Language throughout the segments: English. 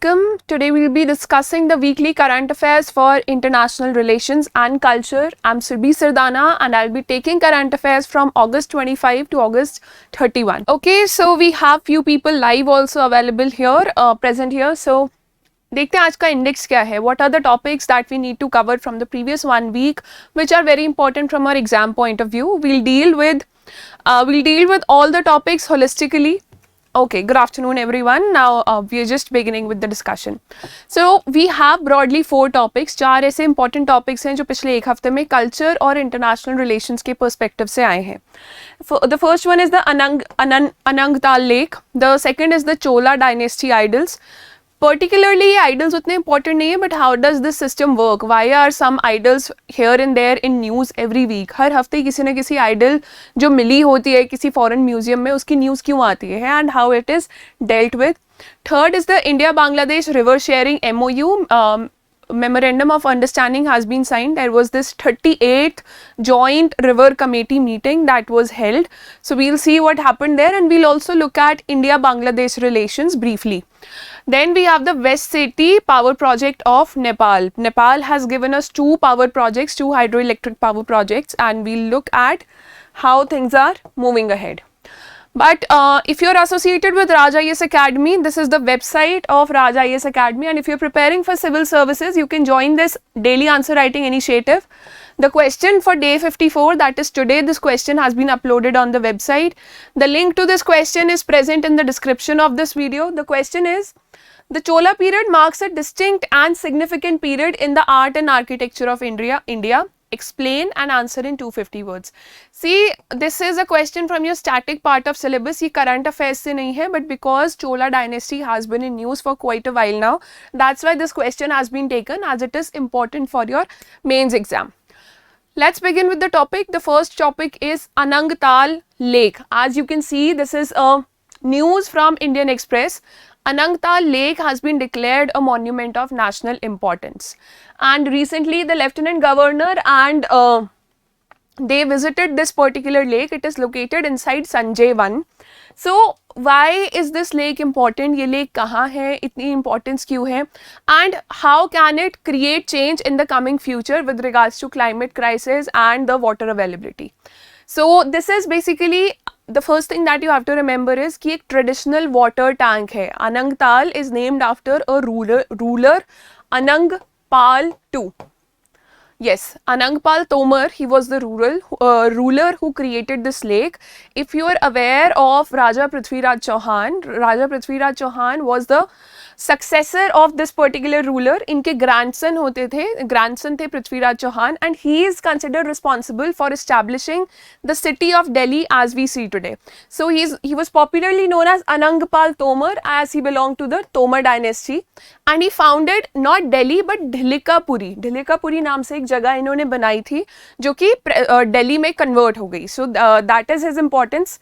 welcome. Today we'll be discussing the weekly current affairs for international relations and culture. I'm Surbhi Sardana and I'll be taking current affairs from August 25 to August 31. Okay, so we have few people live also available here, present here. So देखते हैं आज का index क्या है. What are the topics that we need to cover from the previous 1 week, which are very important from our exam point of view. We'll deal with all the topics holistically. Okay, good afternoon everyone. Now we are just beginning with the discussion. So we have broadly 4 topics. 4 ऐसे important topics हैं जो पिछले एक हफ्ते में culture और international relations के perspective से आए हैं. The first one is the Anangtal Lake. The second is the Chola Dynasty idols. Particularly idols उतने important नहीं है, but how does this system work? Why are some idols here and there in news every week? हर हफ्ते किसी न किसी idol जो मिली होती है किसी foreign museum में उसकी news क्यों आती है and how it is dealt with. Third is the India-Bangladesh river sharing MOU. Memorandum of understanding has been signed. There was this 38th joint river committee meeting that was held. So we'll see what happened there and we'll also look at India-Bangladesh relations briefly. Then we have the West Sethi power project of Nepal. Nepal has given us 2 power projects, 2 hydroelectric power projects, and we'll look at how things are moving ahead. But if you're associated with Raj IAS Academy, this is the website of Raj IAS Academy, and if you're preparing for civil services, you can join this daily answer writing initiative. The question for day 54, that is today, this question has been uploaded on the website. The link to this question is present in the description of this video. The question is, the Chola period marks a distinct and significant period in the art and architecture of India. Explain and answer in 250 words. See, this is a question from your static part of syllabus. ये current affairs से नहीं है, but because Chola Dynasty has been in news for quite a while now, that's why this question has been taken as it is important for your mains exam. Let's begin with the topic. The first topic is Anangtal Lake. As you can see, this is a news from Indian Express. Anangtal Lake has been declared a monument of national importance. And recently the Lieutenant Governor and they visited this particular lake. It is located inside Sanjay Van. So why is this lake important? ये lake कहाँ है? इतनी importance क्यों है? And how can it create change in the coming future with regards to climate crisis and the water availability? So this is basically the first thing that you have to remember is कि एक traditional water tank है. Anangtal is named after a ruler Anangpal II. Yes, Anangpal Tomar, he was the ruler who created this lake. If you are aware of Raja Prithviraj Chauhan was the successor of this particular ruler. इनके grandson थे Prithviraj Chauhan, and he is considered responsible for establishing the city of Delhi as we see today. So he was popularly known as Anangpal Tomar as he belonged to the Tomar dynasty, and he founded not Delhi but Dhilikapuri. Dhilikapuri नाम से एक जगह इन्होंने बनाई थी जो कि दिल्ली में convert हो गई. So that is his importance.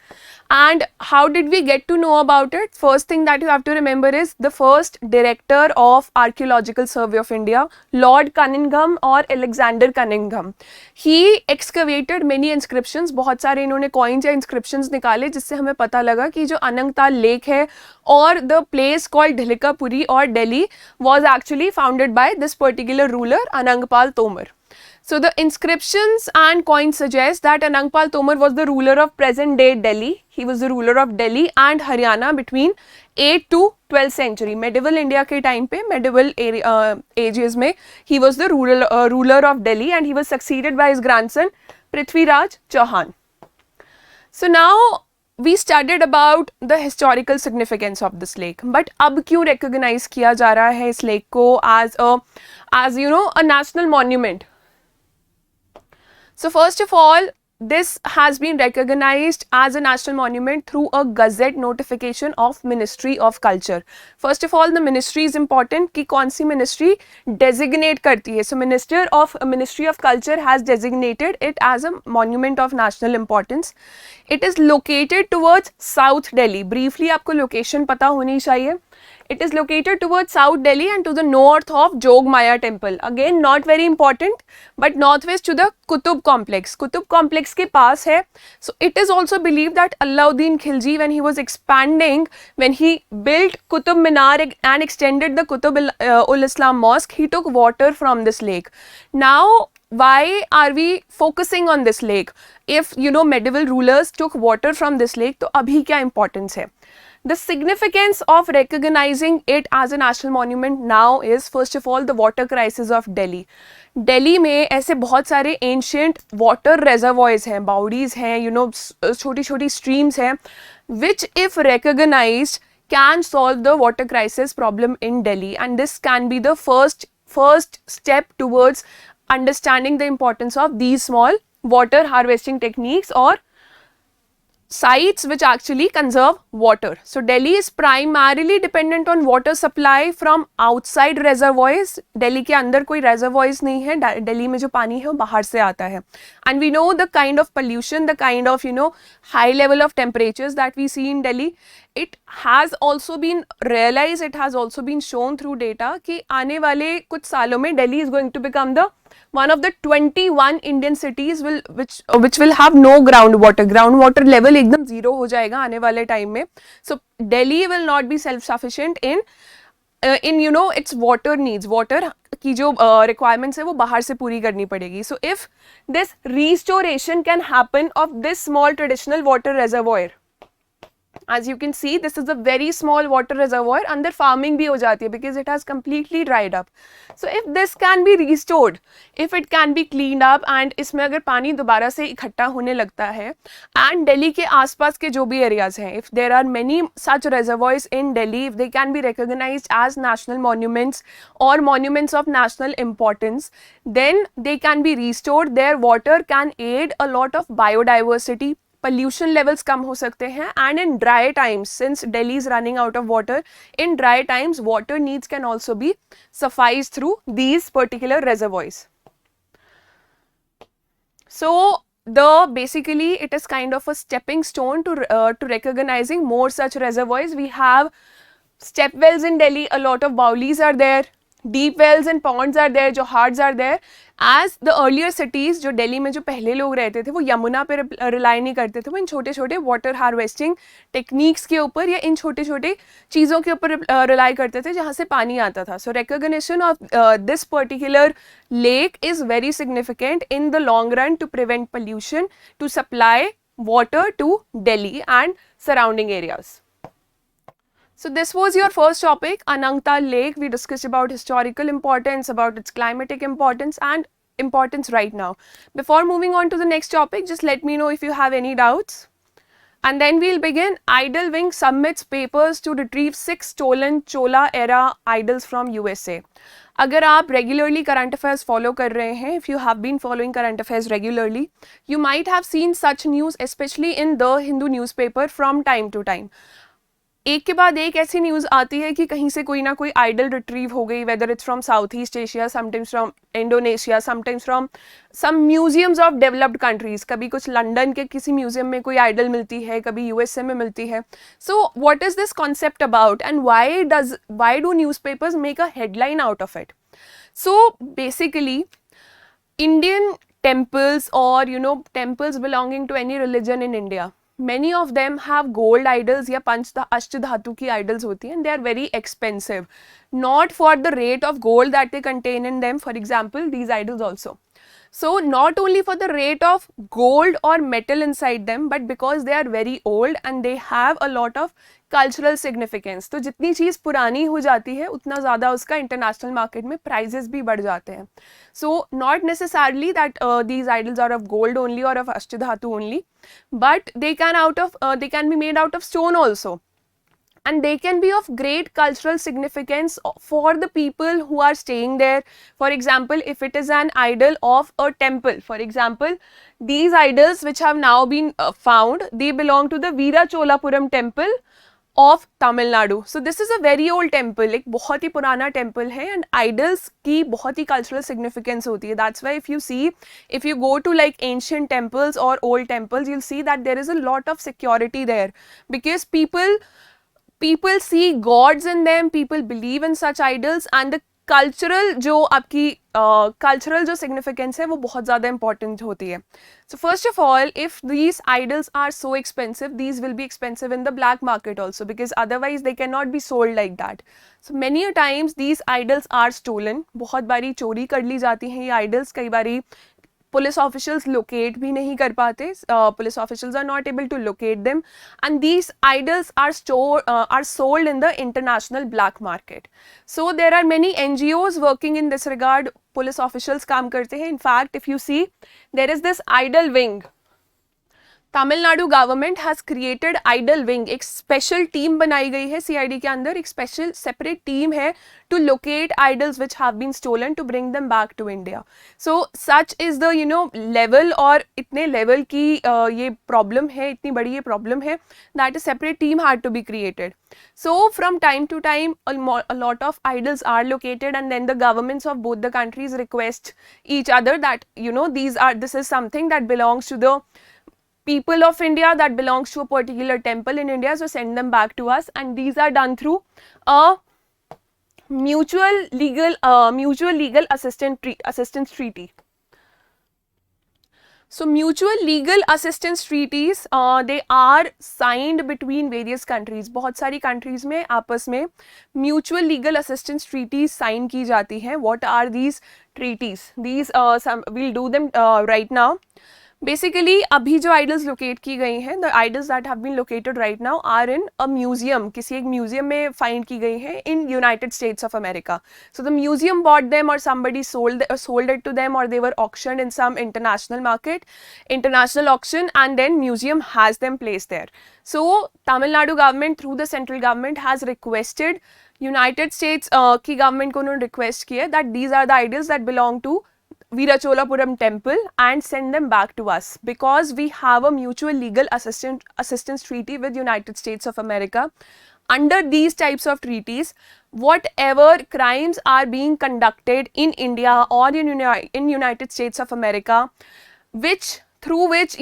And how did we get to know about it? First thing that you have to remember is the first director of Archaeological Survey of India, Lord Cunningham or Alexander Cunningham. He excavated many inscriptions. बहुत सारे इन्होंने coins या inscriptions निकाले जिससे हमें पता लगा कि जो अनंगताल लेक है और the place called Dhilikapuri or Delhi was actually founded by this particular ruler Anangpal Tomar. So the inscriptions and coins suggest that Anangpal Tomar was the ruler of present day Delhi. He was the ruler of Delhi and Haryana between 8th to 12th century. Medieval India के time पे, medieval ages में, he was the ruler of Delhi and he was succeeded by his grandson Prithviraj Chauhan. So now we studied about the historical significance of this lake. But अब क्यों recognize किया जा रहा है इस lake को as you know a national monument? So first of all, this has been recognized as a national monument through a gazette notification of Ministry of Culture. First of all, the ministry is important कि कौन सी ministry designate करती है. So Ministry of Culture has designated it as a monument of national importance. It is located towards South Delhi. Briefly आपको location पता होनी चाहिए. It is located towards South Delhi and to the north of Jogmaya temple. Again, not very important, but northwest to the Qutub complex. Qutub complex के पास है. So it is also believed that Alauddin Khilji, when he was expanding, when he built Qutub Minar and extended the Qutub ul Islam mosque, he took water from this lake. Now, why are we focusing on this lake? If medieval rulers took water from this lake, तो अभी क्या importance है? The significance of recognizing it as a national monument now is, first of all, the water crisis of Delhi. Delhi में ऐसे बहुत सारे ancient water reservoirs हैं, बाउडीज हैं, छोटी छोटी streams हैं, which if recognized can solve the water crisis problem in Delhi, and this can be the first step towards understanding the importance of these small water harvesting techniques or sites which actually conserve water. So Delhi is primarily dependent on water supply from outside reservoirs. Delhi के अंदर कोई reservoirs नहीं है. Delhi में जो पानी है वो बाहर से आता है. And we know the kind of pollution, the kind of high level of temperatures that we see in Delhi. It has also been realized, it has also been shown through data कि आने वाले कुछ सालों में Delhi is going to become the one of the 21 Indian cities which will have no groundwater. Groundwater level एकदम zero हो जाएगा आने वाले time में. So Delhi will not be self-sufficient in its water needs. Water की जो requirements है वो बाहर से पूरी करनी पड़ेगी. So if this restoration can happen of this small traditional water reservoir, as you can see, this is a very small water reservoir. अंदर farming भी हो जाती है because it has completely dried up. So if this can be restored, if it can be cleaned up, and इसमें अगर पानी दोबारा से इकट्ठा होने लगता है, and Delhi के आसपास के जो भी areas हैं, if there are many such reservoirs in Delhi, if they can be recognized as national monuments or monuments of national importance, then they can be restored. Their water can aid a lot of biodiversity. Pollution levels कम हो सकते हैं, and in dry times, since Delhi is running out of water, in dry times water needs can also be sufficed through these particular reservoirs. So basically it is kind of a stepping stone to recognizing more such reservoirs. We have step wells in Delhi, a lot of baulis are there, deep wells and ponds are there, johards are there. As the earlier cities, जो दिल्ली में जो पहले लोग रहते थे वो यमुना पे rely नहीं करते थे, वो इन छोटे छोटे वाटर हार्वेस्टिंग टेक्निक्स के ऊपर या इन छोटे छोटे चीज़ों के ऊपर रिलाई करते थे जहाँ से पानी आता था. So recognition of this particular lake is very significant in the long run to prevent pollution, to supply water to Delhi and surrounding areas. So this was your first topic, Anangtal Lake. We discussed about historical importance, about its climatic importance and importance right now. Before moving on to the next topic, just let me know if you have any doubts. And then we'll begin. Idol Wing submits papers to retrieve 6 stolen Chola era idols from USA. अगर आप regularly current affairs follow कर रहे हैं, if you have been following current affairs regularly, you might have seen such news, especially in the Hindu newspaper from time to time. एक के बाद एक ऐसी न्यूज़ आती है कि कहीं से कोई ना कोई आइडल रिट्रीव हो गई, whether it's from South East Asia, sometimes from Indonesia, sometimes from some museums of developed countries. कभी कुछ लंदन के किसी म्यूजियम में कोई आइडल मिलती है, कभी यूएसए में मिलती है. So what is this concept about and why do newspapers make a headline out of it? So basically Indian temples or temples belonging to any religion in India, many of them have gold idols या अष्टधातु की idols होती हैं, and they are very expensive, not for the rate of gold that they contain in them. For example, these idols also. So not only for the rate of gold or metal inside them, but because they are very old and they have a lot of cultural significance. तो जितनी चीज़ पुरानी हो जाती है उतना ज़्यादा उसका international market में prices भी बढ़ जाते हैं. So not necessarily that these idols are of gold only or of ashtadhatu only, but they can be made out of stone also. And they can be of great cultural significance for the people who are staying there. For example, if it is an idol of a temple, for example, these idols which have now been found, they belong to the Veeracholapuram temple of Tamil Nadu. So this is a very old temple, एक बहुत ही पुराना temple है, and idols की बहुत ही cultural significance होती है. That's why if you go to like ancient temples or old temples, you'll see that there is a lot of security there, because people people see gods in them, people believe in such idols, and the cultural जो आपकी cultural जो significance है वो बहुत ज़्यादा important होती है. So first of all, if these idols are so expensive, these will be expensive in the black market also, because otherwise they can not be sold like that. So many times these idols are stolen. बहुत बारी चोरी कर ली जाती हैं ये idols. कई बारी police officials locate भी नहीं कर पाते. Police officials are not able to locate them, and these idols are sold in the international black market. So there are many NGOs working in this regard. Police officials काम करते हैं. In fact if you see, there is this idol wing. Tamil Nadu government has created idol wing. एक special team बनाई गई है CID के अंदर. एक स्पेशल सेपरेट टीम है to locate idols which have been stolen, to bring them back to India. So such is the level, और इतने लेवल की ये प्रॉब्लम है, इतनी बड़ी ये प्रॉब्लम है, that a separate team had to be created. So from time to time, a lot of idols are located, and then the governments of both the countries request each other that this is something that belongs to the people of India, that belongs to a particular temple in India, so send them back to us. And these are done through a mutual legal assistance treaty. So mutual legal assistance treaties, they are signed between various countries. बहुत सारी countries में आपस में mutual legal assistance treaties sign की जाती हैं. What are these treaties? These we'll do them right now. Basically अभी जो आइडल्स लोकेट की गई हैं, the idols that have been located right now are in a museum. किसी एक म्यूजियम में फाइंड की गई हैं in United States of America. So the museum bought them, और somebody sold it to them, or they were auctioned in some international auction, and then museum has them placed there. So Tamil Nadu government through the central government has requested United States की government को उन्होंने request किया that these are the idols that belong to Veeracholapuram temple and send them back to us, because we have a mutual legal assistance treaty with United States of America. Under these types of treaties, whatever crimes are being conducted in India or in United States of America, through which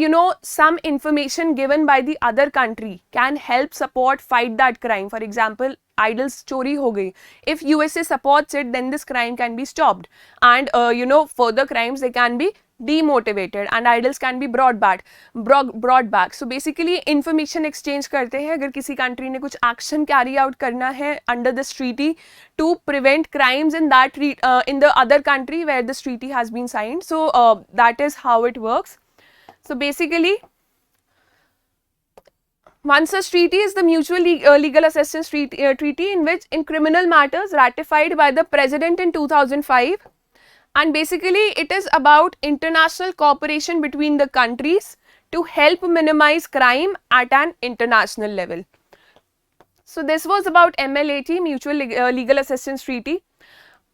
some information given by the other country can help support fight that crime. For example, idols चोरी हो गई. If USA supports it, then this crime can be stopped, and further crimes, they can be demotivated, and idols can be brought back. So basically information exchange करते हैं. अगर किसी country ने कुछ action carry out करना है under this treaty to prevent crimes in that in the other country where this treaty has been signed. So that is how it works. So basically, one such treaty is the mutual legal assistance treaty, in which in criminal matters ratified by the president in 2005, and basically it is about international cooperation between the countries to help minimize crime at an international level. So this was about MLAT, mutual legal assistance treaty.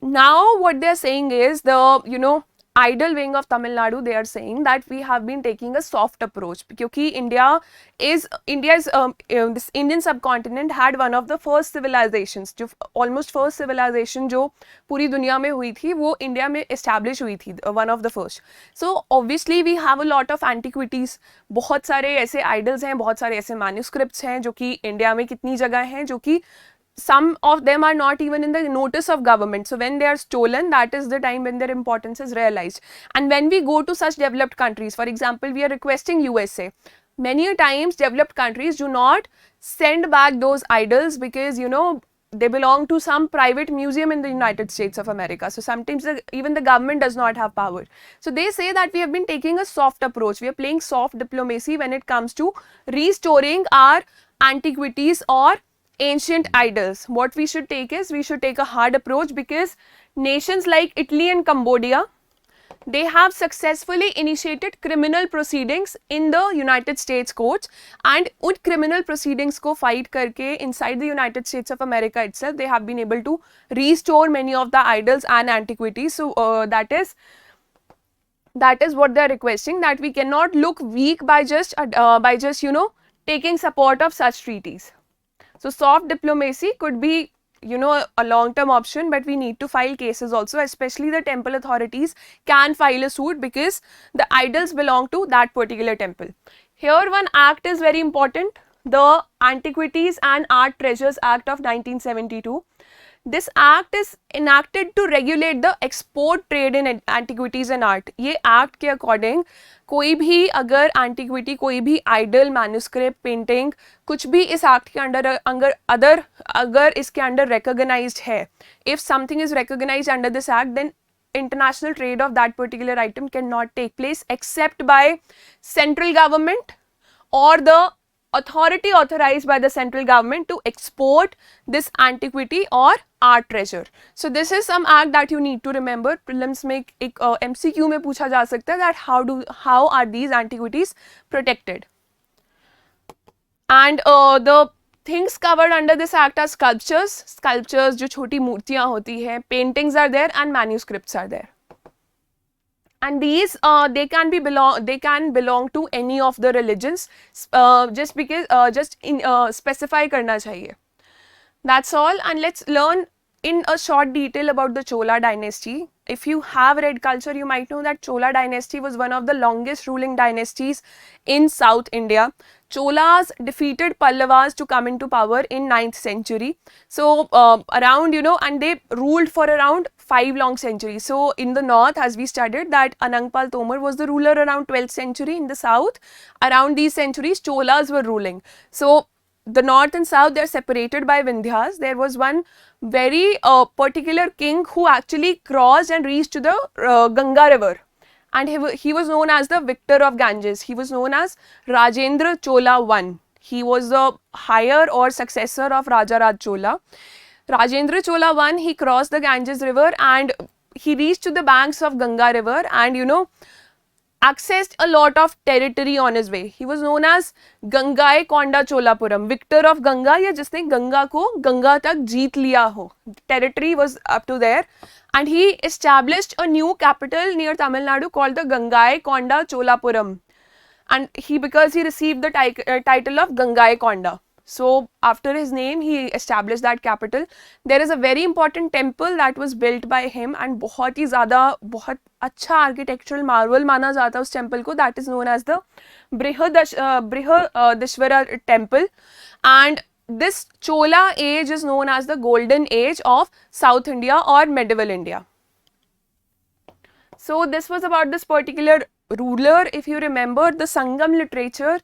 Now what they are saying is, the idol wing of Tamil Nadu, they are saying that we have been taking a soft approach, because this Indian subcontinent had one of the first civilizations, almost first civilization जो पूरी दुनिया में हुई थी, वो India में establish हुई थी, one of the first. So obviously we have a lot of antiquities. बहुत सारे ऐसे idols हैं, बहुत सारे ऐसे manuscripts हैं जो कि इंडिया में कितनी जगह हैं, जो कि some of them are not even in the notice of government. So when they are stolen, that is the time when their importance is realized. And when we go to such developed countries, for example, we are requesting USA. Many times developed countries do not send back those idols, because they belong to some private museum in the United States of America. So sometimes even the government does not have power. So they say that we have been taking a soft approach. We are playing soft diplomacy when it comes to restoring our antiquities or ancient idols. What we should take is, we should take a hard approach, because nations like Italy and Cambodia, they have successfully initiated criminal proceedings in the United States courts, and उन criminal proceedings को fight करके inside the United States of America itself, they have been able to restore many of the idols and antiquities. So that is what they are requesting, that we cannot look weak by just taking support of such treaties. So soft diplomacy could be a long-term option, but we need to file cases also, especially the temple authorities can file a suit, because the idols belong to that particular temple. Here one act is very important, the Antiquities and Art Treasures Act of 1972. This act is enacted to regulate the export trade in antiquities and art. ये act के according कोई भी अगर antiquity, कोई भी idol, manuscript, painting, कुछ भी इस act के अंडर अगर इसके अंडर recognized है, if something is recognized under this act, then international trade of that particular item cannot take place except by central government or the authority authorized by the central government to export this antiquity or art treasure. So this is some act that you need to remember. Prelims में एक MCQ में पूछा जा सकता है that how are these antiquities protected. And the things covered under this act are sculptures जो छोटी मूर्तियाँ होती हैं, paintings are there and manuscripts are there. And these they can belong to any of the religions, just specify करना चाहिए. That's all, and let's learn in a short detail about the Chola dynasty. If you have read culture, you might know that Chola dynasty was one of the longest ruling dynasties in South India. Cholas defeated Pallavas to come into power in 9th century. So around, and they ruled for around 5 long centuries. So in the north, as we studied, that Anangtal Lake was the ruler around 12th century. In the south, around these centuries, Cholas were ruling. So the north and south, they are separated by Vindhyas. There was one very particular king who actually crossed and reached to the Ganga river. And he was known as the victor of Ganges. He was known as Rajendra Chola I. He was the higher or successor of Rajaraj Chola. Rajendra Chola I, he crossed the Ganges river and he reached to the banks of Ganga river and accessed a lot of territory on his way. He was known as Gangai Konda Cholapuram, victor of Ganga, या जिसने गंगा को गंगा तक जीत लिया हो. Territory was up to there, and he established a new capital near Tamil Nadu called the Gangai Konda Cholapuram, and because he received the title of Gangai Konda. So after his name, he established that capital. There is a very important temple that was built by him and बहुत अच्छा architectural marvel माना जाता है उस temple को. That is known as the Brihadishvara temple. And this Chola age is known as the golden age of South India or medieval India. So this was about this particular ruler. If you remember, the Sangam literature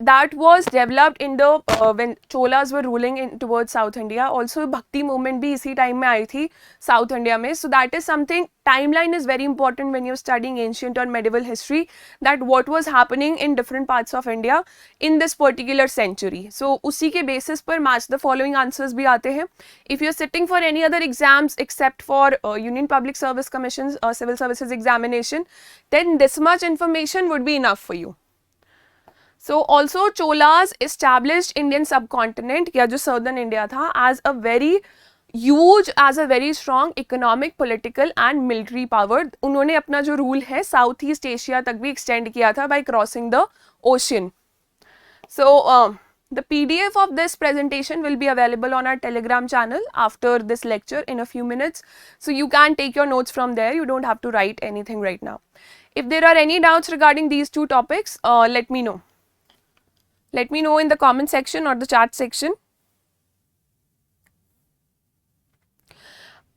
that was developed in the when Cholas were ruling in towards South India. Also Bhakti movement भी इसी time में आई थी South India में. So that is something, timeline is very important when you're studying ancient or medieval history, that what was happening in different parts of India in this particular century. So उसी के basis पर match the following answers भी आते हैं. If you're sitting for any other exams except for Union Public Service Commission's Civil Services examination, then this much information would be enough for you. So also Cholas established Indian subcontinent या जो southern India था as a very strong economic, political and military power. उन्होंने अपना जो rule है South East Asia तक भी extend किया था by crossing the ocean. So the PDF of this presentation will be available on our Telegram channel after this lecture in a few minutes. So you can take your notes from there. You don't have to write anything right now. If there are any doubts regarding these two topics, let me know. Let me know in the comment section or the chat section.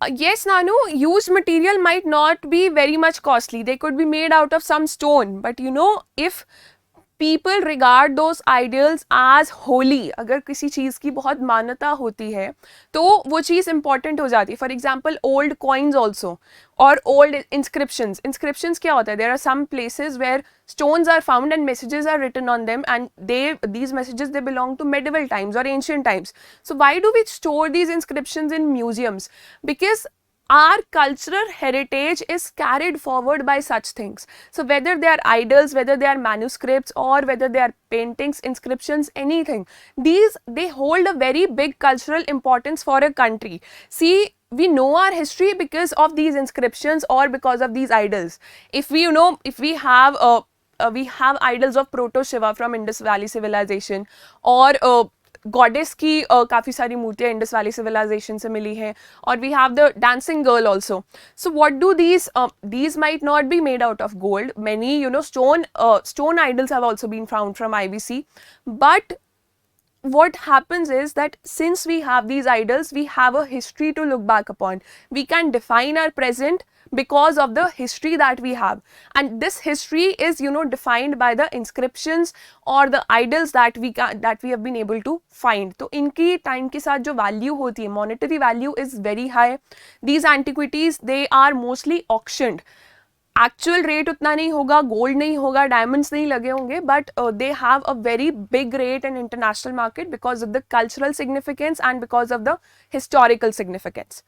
Yes, Nanu, used material might not be very much costly. They could be made out of some stone. But if people regard those ideals as holy, अगर किसी चीज़ की बहुत मान्यता होती है तो वो चीज़ important हो जाती है. For example, old coins also or old inscriptions. Inscriptions क्या होता है? There are some places where stones are found and messages are written on them, and these messages they belong to medieval times or ancient times. So why do we store these inscriptions in museums? Because our cultural heritage is carried forward by such things. So whether they are idols, whether they are manuscripts, or whether they are paintings, inscriptions, anything, they hold a very big cultural importance for a country. See, we know our history because of these inscriptions or because of these idols. If we have idols of Proto Shiva from Indus Valley civilization, or goddess की काफ़ी सारी मूर्तियाँ Indus valley civilisation से मिली हैं, और we have the dancing girl also. So what do these might not be made out of gold. Many stone idols have also been found from IVC, but what happens is that since we have these idols, we have a history to look back upon. We can define our present because of the history that we have, and this history is, you know, defined by the inscriptions or the idols that we have been able to find. तो इनकी time के साथ जो value होती है, monetary value is very high. These antiquities, they are mostly auctioned. Actual rate उतना नहीं होगा, गोल्ड नहीं होगा, डायमंड्स नहीं लगे होंगे, but they have a very big rate in international market because of the cultural significance and because of the historical significance.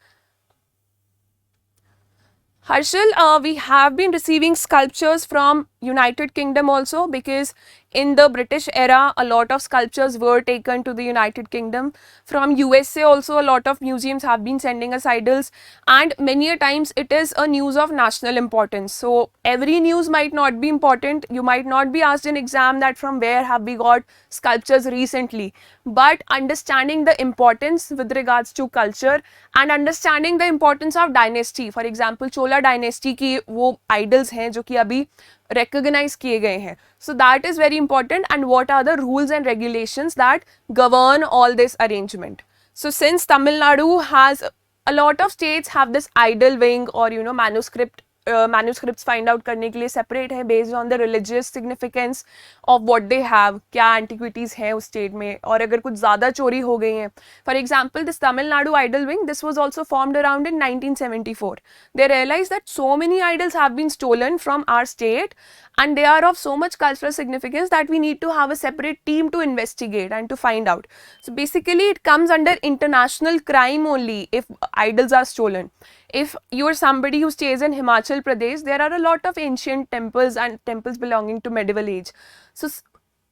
Harshal, we have been receiving sculptures from United Kingdom also, because in the British era a lot of sculptures were taken to the United Kingdom. From USA also a lot of museums have been sending us idols, and many a times it is a news of national importance. So every news might not be important. You might not be asked in exam that from where have we got sculptures recently, but understanding the importance with regards to culture and understanding the importance of dynasty. For example, Chola Dynasty की वो idols हैं जो कि अभी recognize किए गए हैं. So that is very important, and what are the rules and regulations that govern all this arrangement. So since Tamil Nadu has a lot of states have this idol wing or, you know, manuscripts find out करने के लिए separate है based on the religious significance of what they have. क्या antiquities है उस state में, और अगर कुछ ज़्यादा चोरी हो गई हैं. For example, this Tamil Nadu idol wing, this was also formed around in 1974. They realized that so many idols have been stolen from our state and they are of so much cultural significance that we need to have a separate team to investigate and to find out. So basically it comes under international crime only if idols are stolen. If you are somebody who stays in Himachal Pradesh, there are a lot of ancient temples and temples belonging to medieval age. So,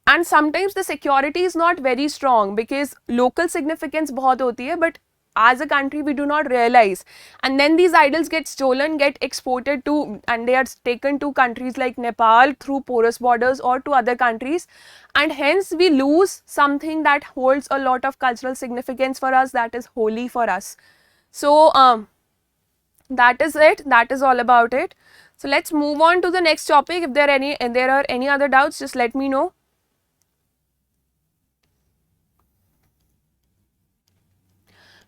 and sometimes the security is not very strong because local significance बहुत होती है, but as a country we do not realize, and then these idols get stolen, get exported to, and they are taken to countries like Nepal through porous borders or to other countries, and hence we lose something that holds a lot of cultural significance for us, that is holy for us. So that is it, that is all about it. So let's move on to the next topic. If there are any other doubts, just let me know.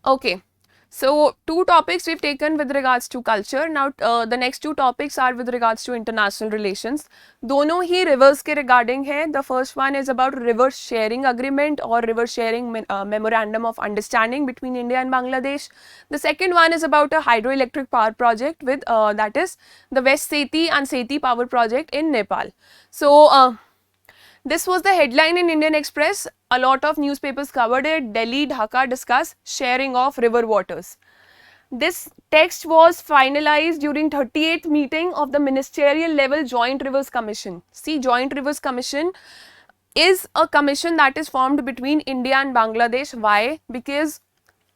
Okay, so two topics we've taken with regards to culture. Now the next two topics are with regards to international relations. दोनों ही rivers के regarding है. The first one is about river sharing agreement or river sharing memorandum of understanding between India and Bangladesh. The second one is about a hydroelectric power project with that is the West Sethi and Sethi power project in Nepal. So this was the headline in Indian Express. A lot of newspapers covered it. Delhi, Dhaka discuss sharing of river waters. This text was finalized during 38th meeting of the ministerial level Joint Rivers Commission. See, Joint Rivers Commission is a commission that is formed between India and Bangladesh. Why? Because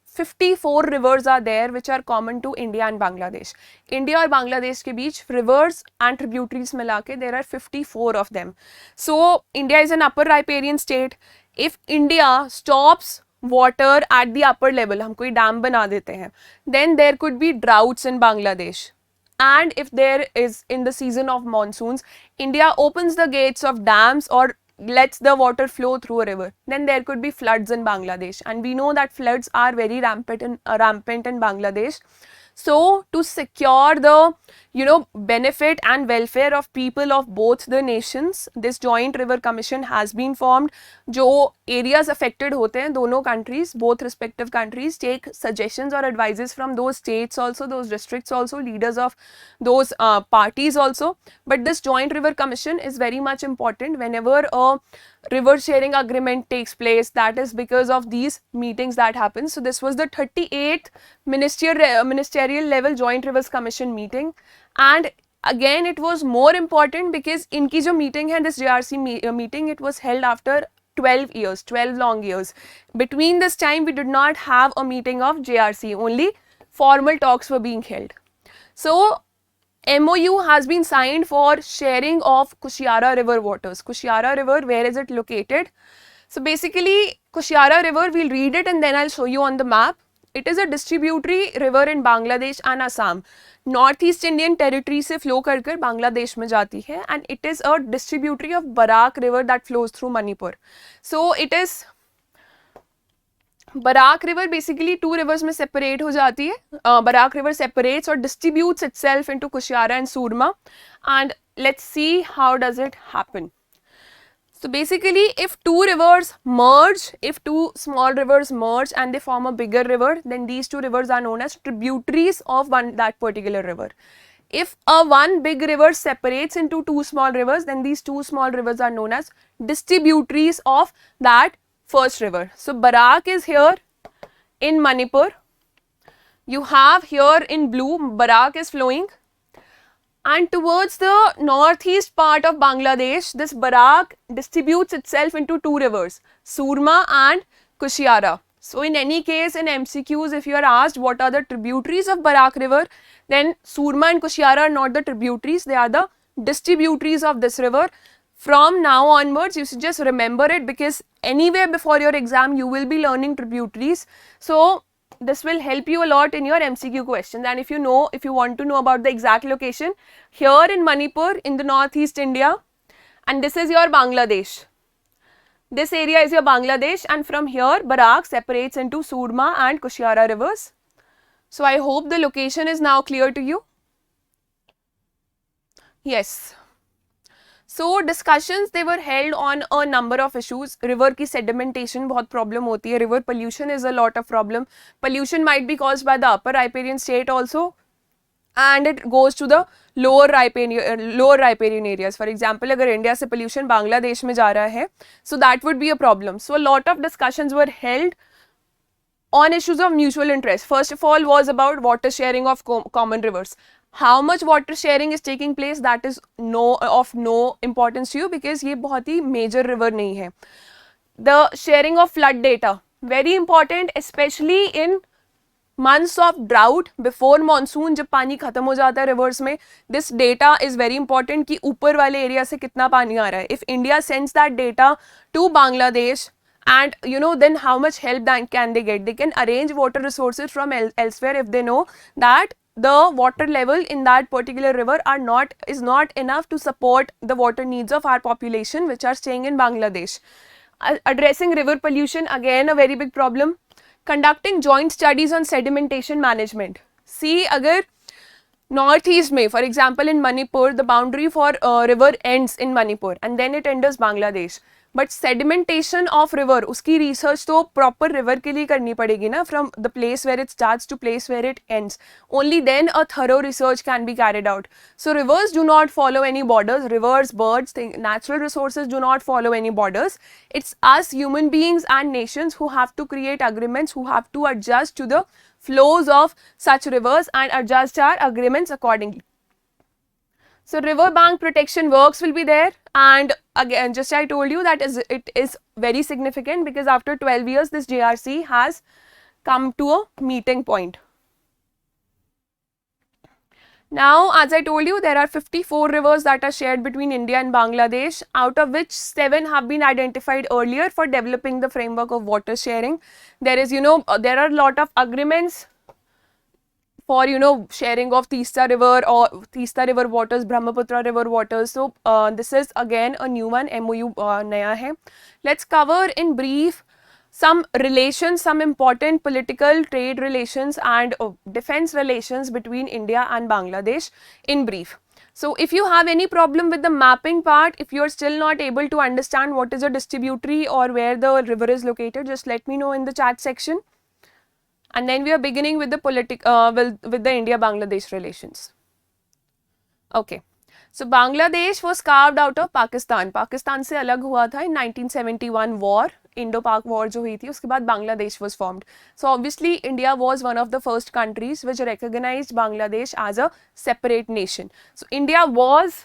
54 rivers are there which are common to India and Bangladesh. India और Bangladesh के बीच rivers and tributaries मिला के there are 54 of them. So India is an upper riparian state. If India stops water at the upper level, हम कोई dam बना देते हैं, then there could be droughts in Bangladesh. And if there is in the season of monsoons, India opens the gates of dams or lets the water flow through a river, then there could be floods in Bangladesh, and we know that floods are very rampant in Bangladesh. So to secure the benefit and welfare of people of both the nations, this joint river commission has been formed. जो areas affected होते हैं दोनों countries, both respective countries take suggestions or advices from those states also, those districts also, leaders of those parties also. But this joint river commission is very much important whenever a river sharing agreement takes place. That is because of these meetings that happen. So this was the 38th ministerial level joint rivers commission meeting, and again it was more important because इनकी जो meeting है, this JRC meeting, it was held after 12 years, 12 long years. Between this time we did not have a meeting of JRC, only formal talks were being held. So MOU has been signed for sharing of Kushiara River waters. Kushiara River, where is it located? So basically Kushiara River, we'll read it and then I'll show you on the map. It is a distributary river in Bangladesh and Assam. North East Indian territory से flow कर Bangladesh में जाती है, and it is a distributary of Barak River that flows through Manipur. So it is Barak river basically two rivers में separate हो जाती है. Barak river separates or distributes itself into Kushiara and Surma, and let's see how does it happen. So basically, if two rivers merge, if two small rivers merge and they form a bigger river, then these two rivers are known as tributaries of that particular river. If one big river separates into two small rivers, then these two small rivers are known as distributaries of that first river. So Barak is here in Manipur. You have here in blue, Barak is flowing. And towards the northeast part of Bangladesh, this Barak distributes itself into two rivers, Surma and Kushiara. So in any case, in MCQs, if you are asked what are the tributaries of Barak river, then Surma and Kushiara are not the tributaries, they are the distributaries of this river. From now onwards, you should just remember it, because anywhere before your exam, you will be learning tributaries. So this will help you a lot in your MCQ questions. And if you want to know about the exact location, here in Manipur in the northeast India, and this is your Bangladesh. This area is your Bangladesh, and from here Barak separates into Surma and Kushiara rivers. So I hope the location is now clear to you. Yes. So discussions they were held on a number of issues. River की sedimentation बहुत problem होती है. River pollution is a lot of problem. Pollution might be caused by the upper riparian state also, and it goes to the lower riparian areas. For example, अगर India से pollution Bangladesh में जा रहा है, so that would be a problem. So a lot of discussions were held on issues of mutual interest. First of all was about water sharing of common rivers. How much water sharing is taking place, that is of no importance to you, because ये बहुत ही major river नहीं है. The sharing of flood data, very important, especially in months of drought before monsoon, जब पानी खत्म हो जाता है rivers में. This data is very important कि ऊपर वाले area से कितना पानी आ रहा है. If India sends that data to Bangladesh, and then how much help can they get? They can arrange water resources from elsewhere if they know that the water level in that particular river is not enough to support the water needs of our population which are staying in Bangladesh. Addressing river pollution, again a very big problem. Conducting joint studies on sedimentation management. See, agar northeast में, for example in Manipur, the boundary for river ends in Manipur and then it enters Bangladesh. But sedimentation of river, उसकी research तो proper river के लिए करनी पड़ेगी ना, from the place where it starts to place where it ends. Only then a thorough research can be carried out. So rivers do not follow any borders. Rivers, birds, natural resources do not follow any borders. It's us human beings and nations who have to create agreements, who have to adjust to the flows of such rivers and adjust our agreements accordingly. So river bank protection works will be there, and again just I told you that it is very significant because after 12 years this JRC has come to a meeting point. Now as I told you, there are 54 rivers that are shared between India and Bangladesh, out of which 7 have been identified earlier for developing the framework of water sharing. There is there are a lot of agreements for sharing of Teesta River or Teesta River waters, Brahmaputra River waters. So this is again a new one, MOU naya hai. Let's cover in brief some relations, some important political, trade relations and defense relations between India and Bangladesh in brief. So if you have any problem with the mapping part, if you are still not able to understand what is a distributary or where the river is located, just let me know in the chat section. And then we are beginning with the with the India-Bangladesh relations. Okay. So Bangladesh was carved out of Pakistan. Pakistan से अलग हुआ था in 1971 war, Indo-Pak war जो हुई थी, उसके बाद Bangladesh was formed. So obviously India was one of the first countries which recognized Bangladesh as a separate nation. So India was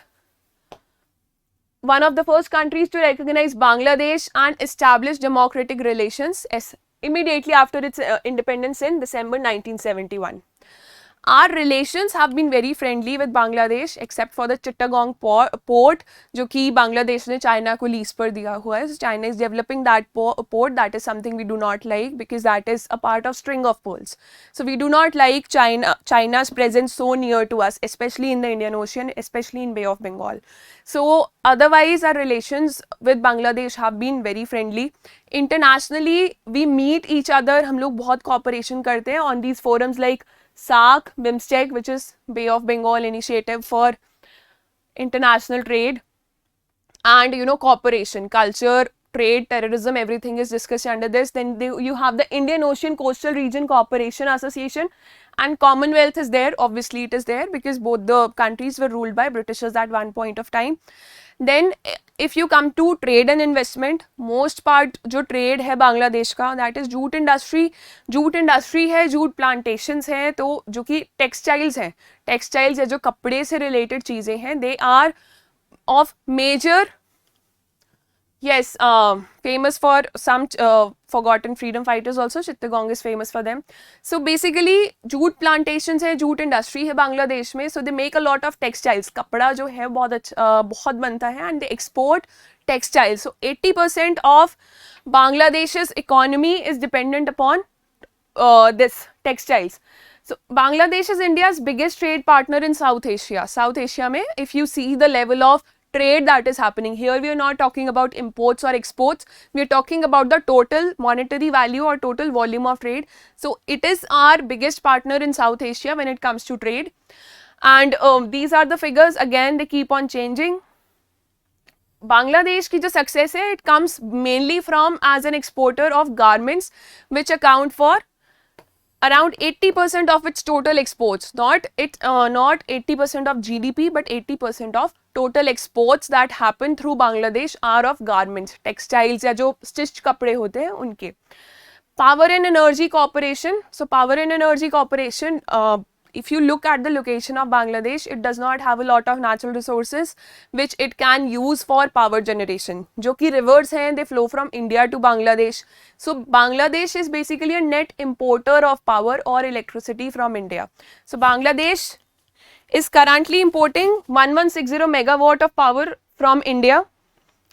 one of the first countries to recognize Bangladesh and establish democratic relations immediately after its independence in December 1971. Our relations have been very friendly with Bangladesh except for the Chittagong port जो कि बांग्लादेश ने China को lease पर दिया हुआ है. China is developing that port. That is something we do not like because that is a part of string of pearls. So we do not like China's presence so near to us, especially in the Indian Ocean, especially in Bay of Bengal. So otherwise our relations with Bangladesh have been very friendly. Internationally we meet each other. हम लोग बहुत cooperation करते हैं on these forums like SAARC, BIMSTEC, which is Bay of Bengal Initiative for International Trade, and cooperation, culture, trade, terrorism, everything is discussed under this. Then you have the Indian Ocean Coastal Region Cooperation Association, and Commonwealth is there. Obviously it is there because both the countries were ruled by Britishers at one point of time. Then if you come to trade and investment, most part जो trade है बांग्लादेश का, that is jute industry. Jute industry है, jute plantations हैं, तो जो कि textiles हैं, textiles है जो कपड़े से related चीज़ें हैं, they are of major, yes, famous for some forgotten freedom fighters also. Chittagong is famous for them. So basically jute plantations है, jute industry है बांग्लादेश में, so they make a lot of textiles. कपड़ा जो है बहुत बनता है, and they export textiles. So 80% of Bangladesh's economy is dependent upon this textiles. So Bangladesh is India's biggest trade partner in South Asia. South Asia में, if you see the level of trade that is happening here, we are not talking about imports or exports, we are talking about the total monetary value or total volume of trade. So it is our biggest partner in South Asia when it comes to trade, and these are the figures. Again, they keep on changing. Bangladesh की जो success है, it comes mainly from as an exporter of garments, which account for around 80% of its total exports. Not 80% of GDP, but 80% of total exports that happen through Bangladesh are of garments, textiles या जो stitched कपड़े होते हैं उनके. Power and Energy Corporation. So Power and Energy Corporation, if you look at the location of Bangladesh, it does not have a lot of natural resources which it can use for power generation. जो कि rivers हैं, they flow from India to Bangladesh. So Bangladesh is basically a net importer of power or electricity from India. So Bangladesh is currently importing 1160 megawatt of power from India.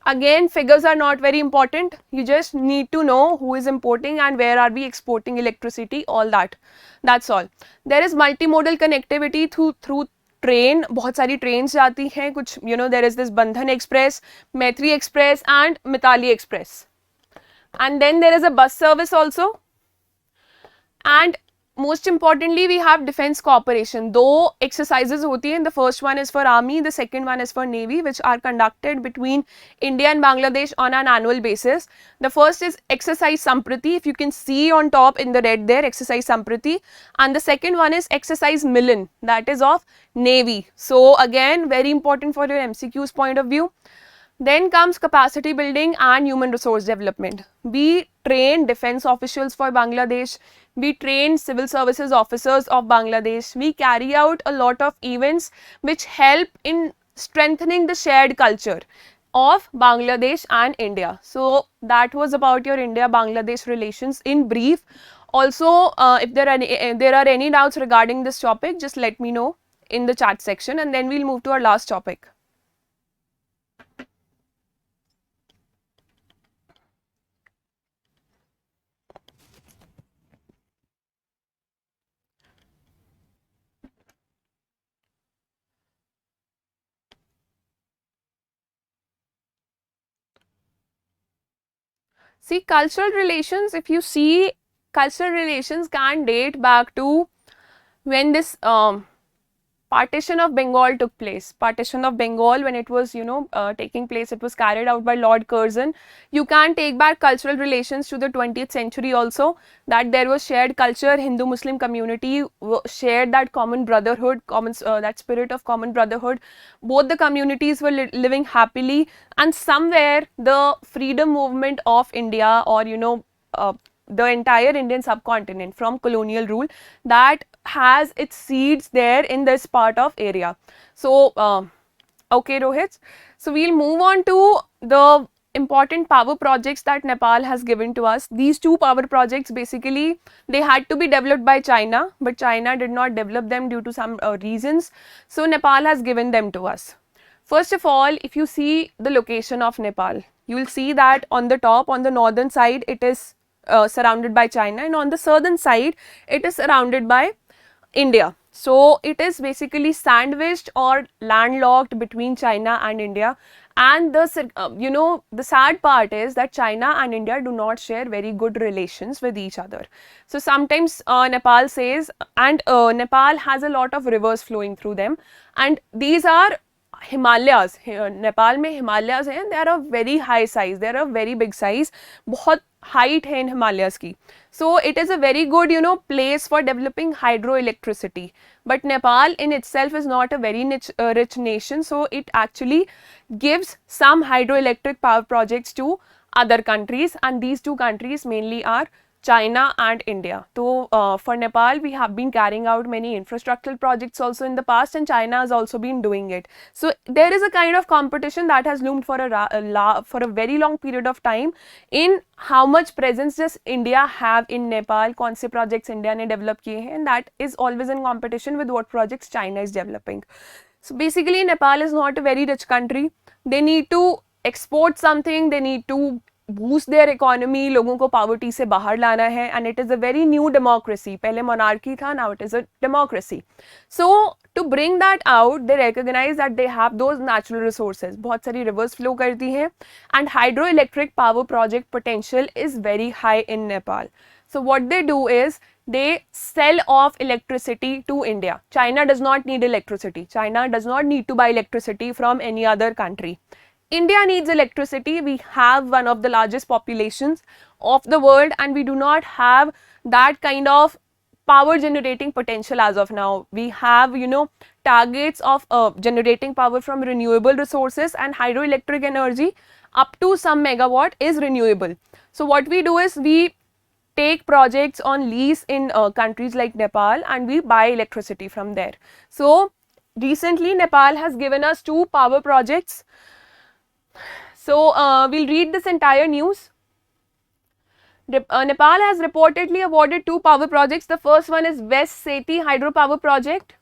Again, figures are not very important. You just need to know who is importing and where are we exporting electricity, all that. That's all. There is multimodal connectivity through train. बहुत सारी trains जाती हैं कुछ, there is this Bandhan Express, Maitri Express and Mitali Express. And then there is a bus service also. And most importantly, we have defense cooperation. Though exercises hoti hain, the first one is for army, the second one is for navy, which are conducted between India and Bangladesh on an annual basis. The first is exercise Sampriti, if you can see on top in the red there, exercise Sampriti, and the second one is exercise Milan, that is of navy. So again, very important for your MCQ's point of view. Then comes capacity building and human resource development. We train defense officials for Bangladesh. We train civil services officers of Bangladesh. We carry out a lot of events which help in strengthening the shared culture of Bangladesh and India. So that was about your India-Bangladesh relations in brief. Also, if there are any doubts regarding this topic, just let me know in the chat section, and then we'll move to our last topic. See, cultural relations, if you see, cultural relations can date back to when this partition of Bengal took place. Partition of Bengal, when it was, taking place, it was carried out by Lord Curzon. You can take back cultural relations to the 20th century also, that there was shared culture, Hindu-Muslim community shared that common brotherhood, that spirit of common brotherhood. Both the communities were living happily, and somewhere the freedom movement of India, or the entire Indian subcontinent from colonial rule, that has its seeds there in this part of area. So, okay Rohit, so we'll move on to the important power projects that Nepal has given to us. These two power projects, basically they had to be developed by China, but China did not develop them due to some reasons. So Nepal has given them to us. First of all, if you see the location of Nepal, you will see that on the top, on the northern side, it is surrounded by China, and on the southern side, it is surrounded by India. So it is basically sandwiched or landlocked between China and India. And the sad part is that China and India do not share very good relations with each other. So sometimes Nepal says, and Nepal has a lot of rivers flowing through them, and these are Himalayas. Nepal में Himalayas हैं, they are a very high size, they are a very big size, बहुत height है in Himalayas की. So it is a very good, place for developing hydroelectricity. But Nepal in itself is not a very rich nation, so it actually gives some hydroelectric power projects to other countries, and these two countries mainly are China and India. So for Nepal, we have been carrying out many infrastructural projects also in the past, and China has also been doing it. So there is a kind of competition that has loomed for a very long period of time in how much presence does India have in Nepal, kaun se projects India ne develop kiye hain, and that is always in competition with what projects China is developing. So basically Nepal is not a very rich country. They need to export something, they need to boost their economy, लोगों को poverty से बाहर लाना है, and it is a very new democracy. पहले monarchy था, now it is a democracy. So to bring that out, they recognize that they have those natural resources. बहुत सारी rivers flow करती हैं, and hydroelectric power project potential is very high in Nepal. So what they do is they sell off electricity to India. China does not need electricity. China does not need to buy electricity from any other country. India needs electricity. We have one of the largest populations of the world, and we do not have that kind of power generating potential as of now. We have, targets of generating power from renewable resources, and hydroelectric energy up to some megawatt is renewable. So what we do is we take projects on lease in countries like Nepal, and we buy electricity from there. So recently Nepal has given us two power projects. So we'll read this entire news. Nepal has reportedly awarded two power projects. The first one is West Sethi Hydropower Project,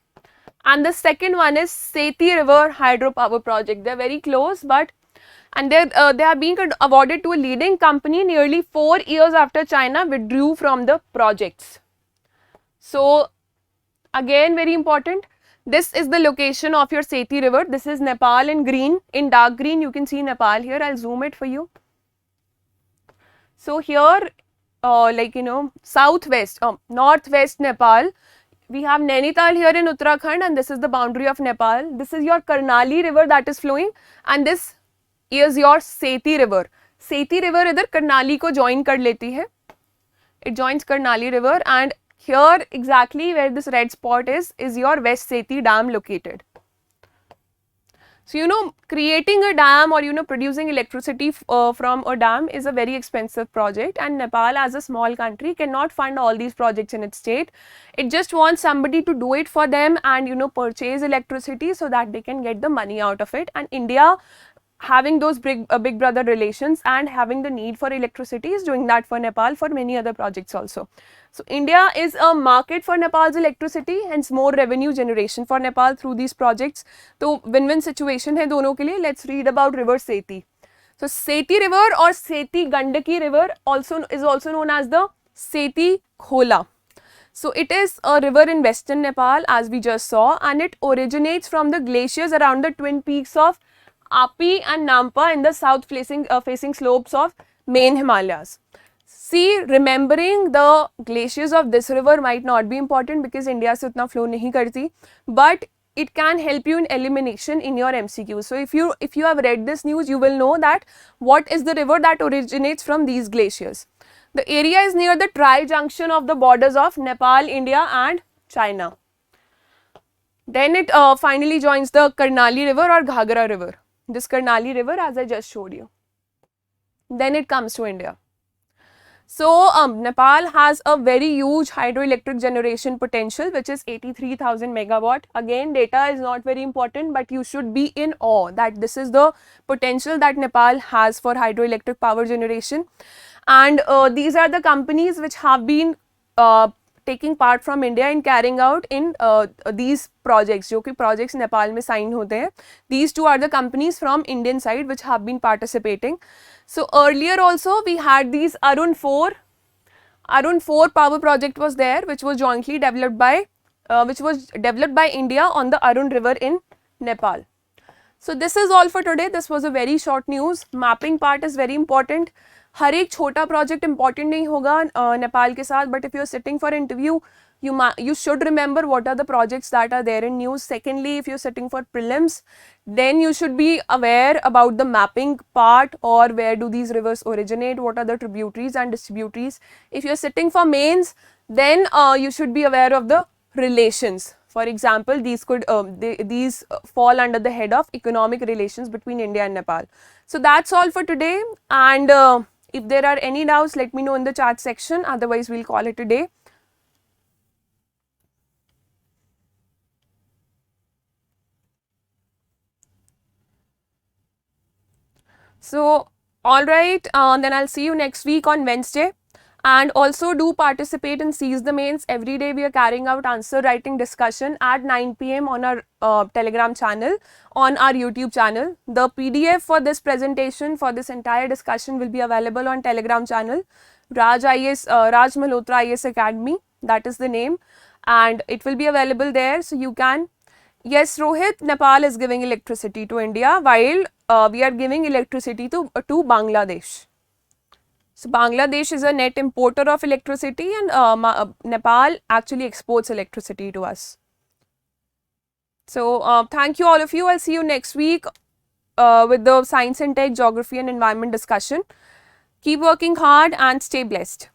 and the second one is Sethi River Hydropower Project. They're very close, and they are being awarded to a leading company nearly 4 years after China withdrew from the projects. So again, very important. This is the location of your Sethi River. This is Nepal in green. In dark green, you can see Nepal here. I'll zoom it for you. So here, southwest, northwest Nepal, we have Nainital here in Uttarakhand, and this is the boundary of Nepal. This is your Karnali River that is flowing, and this is your Sethi River. Sethi River इधर Karnali को join कर लेती है. It joins Karnali River, and here exactly where this red spot is your West Sethi Dam located. So creating a dam or producing electricity from a dam is a very expensive project, and Nepal as a small country cannot fund all these projects in its state. It just wants somebody to do it for them and purchase electricity so that they can get the money out of it. And India, having those big brother relations and having the need for electricity, is doing that for Nepal for many other projects also. So India is a market for Nepal's electricity, hence more revenue generation for Nepal through these projects. So win-win situation है दोनों के लिए. Let's read about River Sethi. So Sethi River or Sethi Gandaki River is also known as the Sethi Chola. So it is a river in western Nepal, as we just saw, and it originates from the glaciers around the twin peaks of Api and Nampa in the south facing slopes of main Himalayas. See, remembering the glaciers of this river might not be important because India se utna flow nahi karti, but it can help you in elimination in your MCQ. So if you have read this news, you will know that what is the river that originates from these glaciers. The area is near the tri-junction of the borders of Nepal, India and China. Then it finally joins the Karnali River or Ghagra River. This Karnali River, as I just showed you. Then it comes to India. So Nepal has a very huge hydroelectric generation potential, which is 83,000 megawatt. Again, data is not very important, but you should be in awe that this is the potential that Nepal has for hydroelectric power generation. And these are the companies which have been taking part from India in carrying out in these projects, जो कि projects Nepal में sign होते हैं. These two are the companies from Indian side which have been participating. So earlier also we had these Arun 4 power project was there, which was jointly developed by India on the Arun River in Nepal. So this is all for today. This was a very short news. Mapping part is very important. हर एक छोटा project important नहीं होगा नेपाल के साथ, but if you are sitting for interview, you should remember what are the projects that are there in news. Secondly, if you are sitting for prelims, then you should be aware about the mapping part, or where do these rivers originate, what are the tributaries and distributaries. If you are sitting for mains, then you should be aware of the relations. For example, these could these fall under the head of economic relations between India and Nepal. So that's all for today, and if there are any doubts, let me know in the chat section. Otherwise, we'll call it a day. So, all right, then I'll see you next week on Wednesday. And also do participate in Seize the Mains. Every day we are carrying out answer writing discussion at 9 p.m. on our Telegram channel, on our YouTube channel. The PDF for this presentation, for this entire discussion, will be available on Telegram channel, Raj Malhotra IAS Academy, that is the name, and it will be available there, so you can. Yes, Rohit, Nepal is giving electricity to India, while we are giving electricity to Bangladesh. So Bangladesh is a net importer of electricity, and Nepal actually exports electricity to us. So thank you all of you. I'll see you next week with the science and tech, geography and environment discussion. Keep working hard and stay blessed.